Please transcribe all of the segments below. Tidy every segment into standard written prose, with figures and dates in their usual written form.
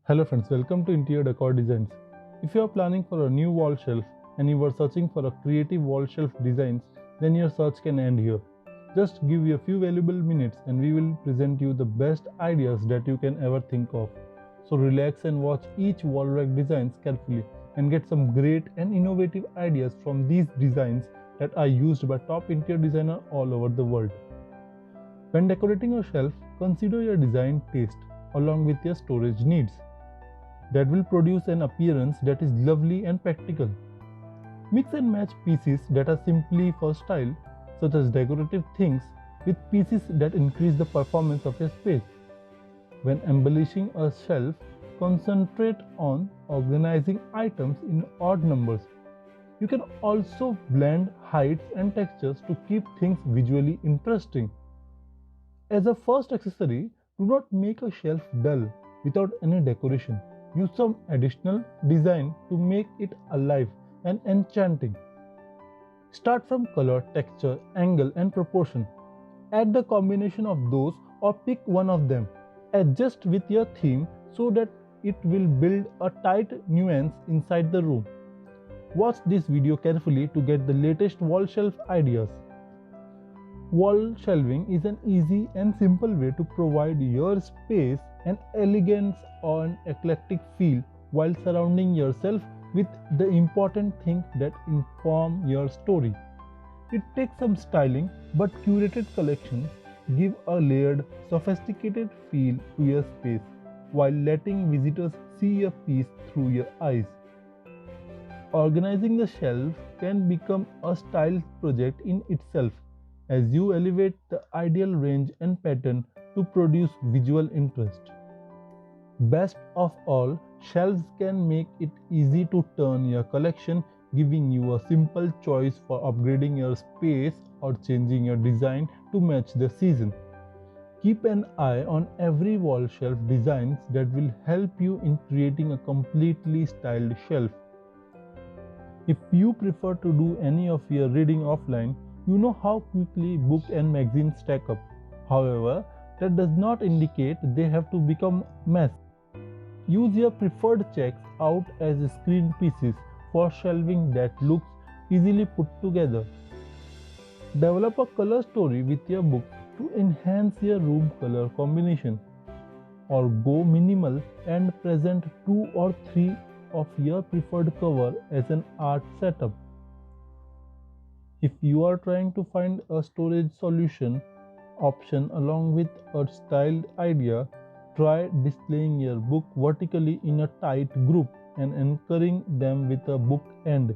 Hello friends, welcome to Interior Decor Designs. If you are planning for a new wall shelf and you are searching for a creative wall shelf designs, then your search can end here. Just give you a few valuable minutes and we will present you the best ideas that you can ever think of. So relax and watch each wall rack designs carefully and get some great and innovative ideas from these designs that are used by top interior designers all over the world. When decorating a shelf, consider your design taste along with your storage needs that will produce an appearance that is lovely and practical. Mix and match pieces that are simply for style, such as decorative things, with pieces that increase the performance of your space. When embellishing a shelf, concentrate on organizing items in odd numbers. You can also blend heights and textures to keep things visually interesting. As a first accessory, do not make a shelf dull without any decoration. Use some additional design to make it alive and enchanting. Start from color, texture, angle, and proportion. Add the combination of those or pick one of them. Adjust with your theme so that it will build a tight nuance inside the room. Watch this video carefully to get the latest wall shelf ideas. Wall shelving is an easy and simple way to provide your space an elegance or an eclectic feel while surrounding yourself with the important things that inform your story. It takes some styling, but curated collections give a layered, sophisticated feel to your space while letting visitors see your piece through your eyes. Organizing the shelf can become a style project in itself as you elevate the ideal range and pattern to produce visual interest. Best of all, shelves can make it easy to turn your collection, giving you a simple choice for upgrading your space or changing your design to match the season. Keep an eye on every wall shelf designs that will help you in creating a completely styled shelf. If you prefer to do any of your reading offline, you know how quickly book and magazines stack up. However, that does not indicate they have to become mess. Use your preferred checks out as screen pieces for shelving that looks easily put together. Develop a color story with your book to enhance your room color combination, or go minimal and present 2 or 3 of your preferred cover as an art setup. If you are trying to find a storage solution option along with a styled idea, try displaying your book vertically in a tight group and anchoring them with a book end.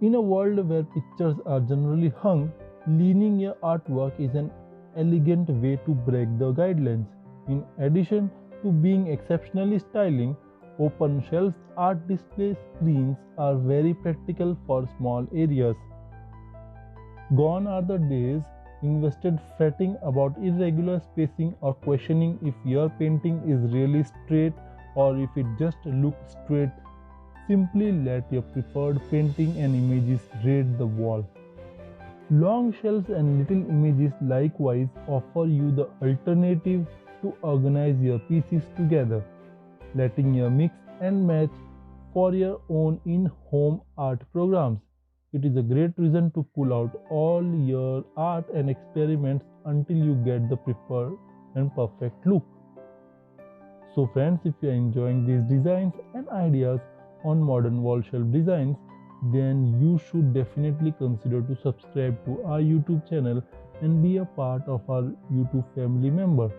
In a world where pictures are generally hung, leaning your artwork is an elegant way to break the guidelines. In addition to being exceptionally styling, open shelf art display screens are very practical for small areas. Gone are the days invested fretting about irregular spacing or questioning if your painting is really straight or if it just looks straight. Simply let your preferred painting and images raid the wall. Long shelves and little images likewise offer you the alternative to organize your pieces together, letting you mix and match for your own in-home art programs. It is a great reason to pull out all your art and experiments until you get the preferred and perfect look. So friends, if you are enjoying these designs and ideas on modern wall shelf designs, then you should definitely consider to subscribe to our YouTube channel and be a part of our YouTube family member.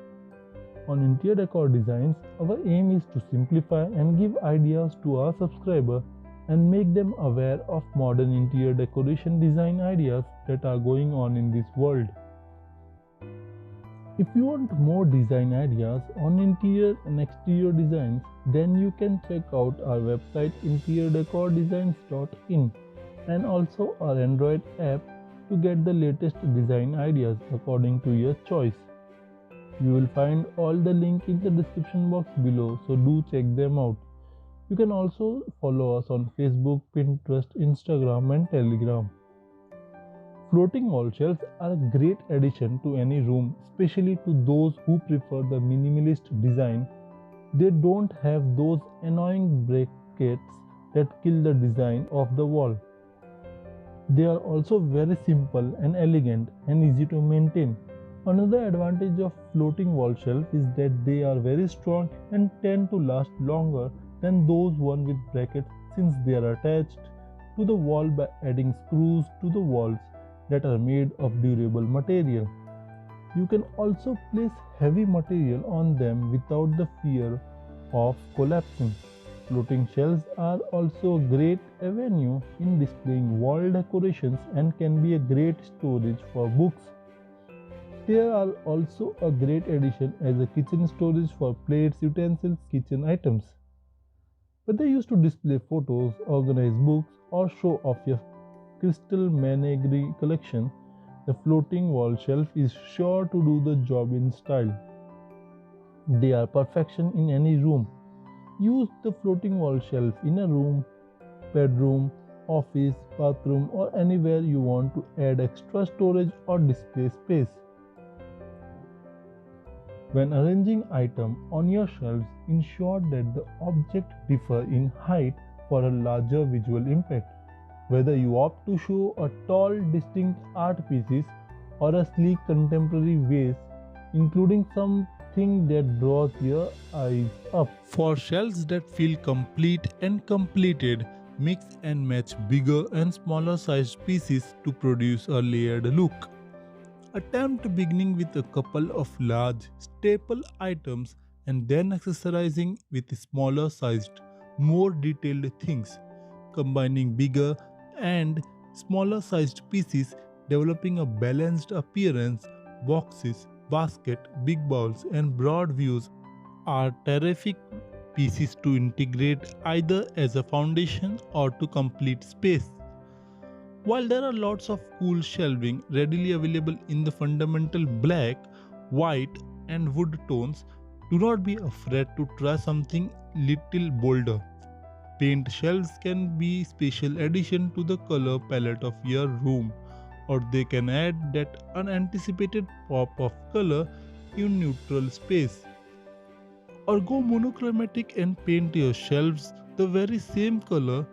On Interior Decor Designs, our aim is to simplify and give ideas to our subscribers and make them aware of modern interior decoration design ideas that are going on in this world. If you want more design ideas on interior and exterior designs, then you can check out our website interiordecordesigns.in and also our Android app to get the latest design ideas according to your choice. You will find all the link in the description box below, so do check them out. You can also follow us on Facebook, Pinterest, Instagram and Telegram. Floating wall shelves are a great addition to any room, especially to those who prefer the minimalist design. They don't have those annoying brackets that kill the design of the wall. They are also very simple and elegant and easy to maintain. Another advantage of floating wall shelf is that they are very strong and tend to last longer than those one with brackets since they are attached to the wall by adding screws to the walls that are made of durable material. You can also place heavy material on them without the fear of collapsing. Floating shelves are also a great avenue in displaying wall decorations and can be a great storage for books. They are also a great addition as a kitchen storage for plates, utensils, kitchen items. Whether used to display photos, organize books, or show off your crystal menagerie collection, the floating wall shelf is sure to do the job in style. They are perfection in any room. Use the floating wall shelf in a room, bedroom, office, bathroom, or anywhere you want to add extra storage or display space. When arranging items on your shelves, ensure that the objects differ in height for a larger visual impact. Whether you opt to show a tall, distinct art pieces or a sleek contemporary vase, including something that draws your eyes up. For shelves that feel complete and completed, mix and match bigger and smaller sized pieces to produce a layered look. Attempt beginning with a couple of large staple items and then accessorizing with smaller sized, more detailed things, combining bigger and smaller sized pieces, developing a balanced appearance. Boxes, basket, big bowls, and broad views are terrific pieces to integrate either as a foundation or to complete space. While there are lots of cool shelving readily available in the fundamental black, white, and wood tones, do not be afraid to try something little bolder. Paint shelves can be special addition to the color palette of your room, or they can add that unanticipated pop of color in neutral space. Or go monochromatic and paint your shelves the very same color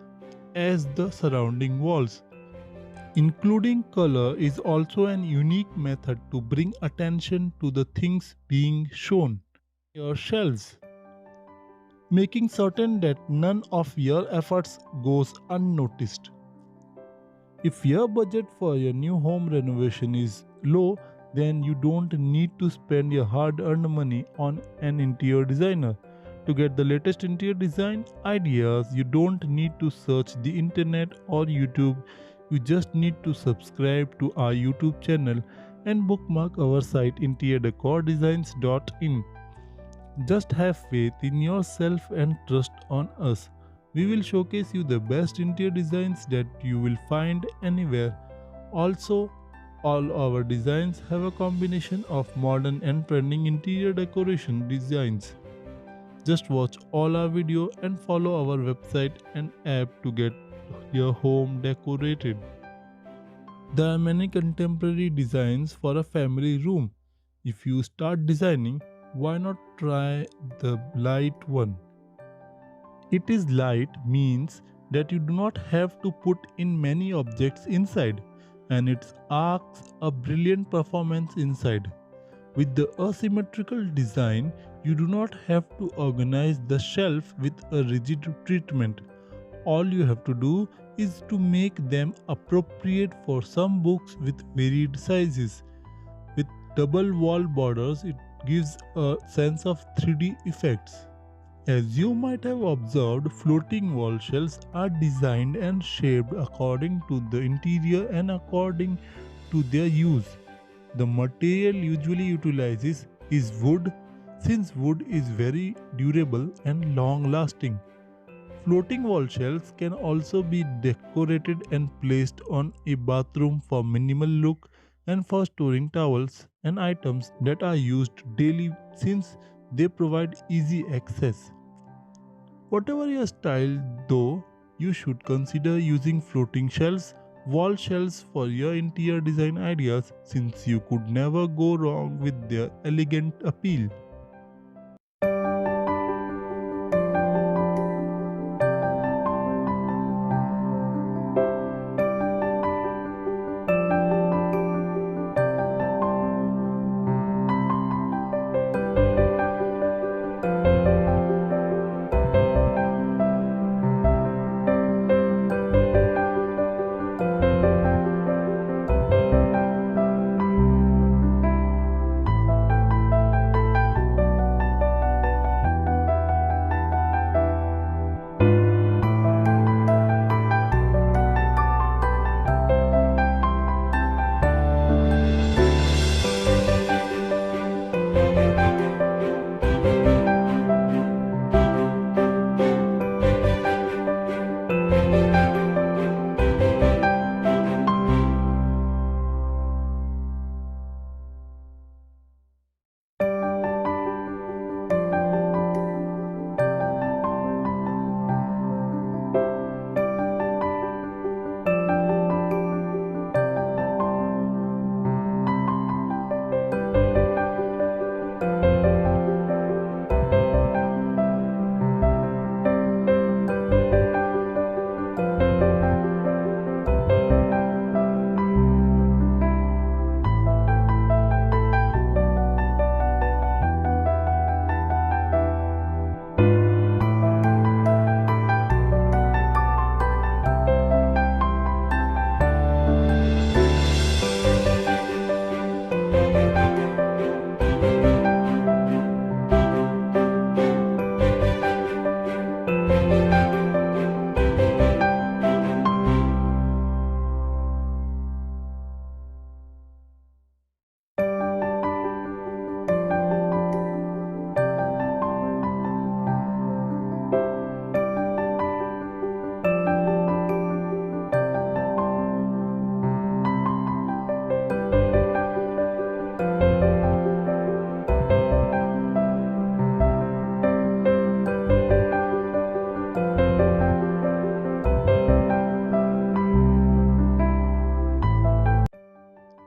as the surrounding walls. Including color is also an unique method to bring attention to the things being shown. Your shelves, making certain that none of your efforts goes unnoticed. If your budget for your new home renovation is low, then you don't need to spend your hard-earned money on an interior designer. To get the latest interior design ideas, you don't need to search the internet or YouTube. You just need to subscribe to our YouTube channel and bookmark our site interiordecordesigns.in. Just have faith in yourself and trust on us. We will showcase you the best interior designs that you will find anywhere. Also, all our designs have a combination of modern and trending interior decoration designs. Just watch all our video and follow our website and app to get your home decorated. There are many contemporary designs for a family room. If you start designing, why not try the light one? It is light means that you do not have to put in many objects inside, and it arcs a brilliant performance inside. With the asymmetrical design, you do not have to organize the shelf with a rigid treatment. All you have to do is to make them appropriate for some books with varied sizes. With double wall borders, it gives a sense of 3D effects. As you might have observed, floating wall shelves are designed and shaped according to the interior and according to their use. The material usually utilizes is wood, since wood is very durable and long lasting. Floating wall shelves can also be decorated and placed on a bathroom for minimal look and for storing towels and items that are used daily since they provide easy access. Whatever your style though, you should consider using floating shelves wall shelves for your interior design ideas, since you could never go wrong with their elegant appeal.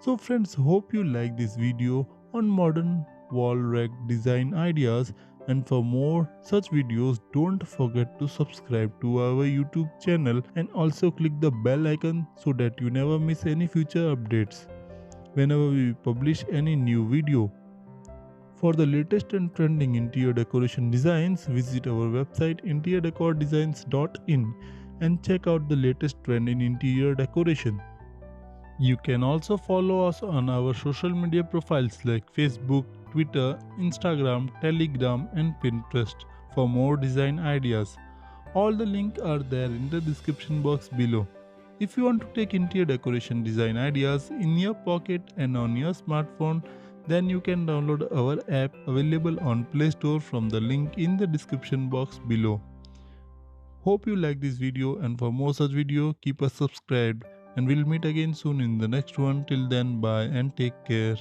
So friends, hope you like this video on modern wall rack design ideas, and for more such videos don't forget to subscribe to our YouTube channel and also click the bell icon so that you never miss any future updates whenever we publish any new video. For the latest and trending interior decoration designs, visit our website interiordecordesigns.in and check out the latest trend in interior decoration. You can also follow us on our social media profiles like Facebook, Twitter, Instagram, Telegram, and Pinterest for more design ideas. All the links are there in the description box below. If you want to take interior decoration design ideas in your pocket and on your smartphone, then you can download our app available on Play Store from the link in the description box below. Hope you like this video, and for more such video, keep us subscribed, and we'll meet again soon in the next one. Till then, bye and take care.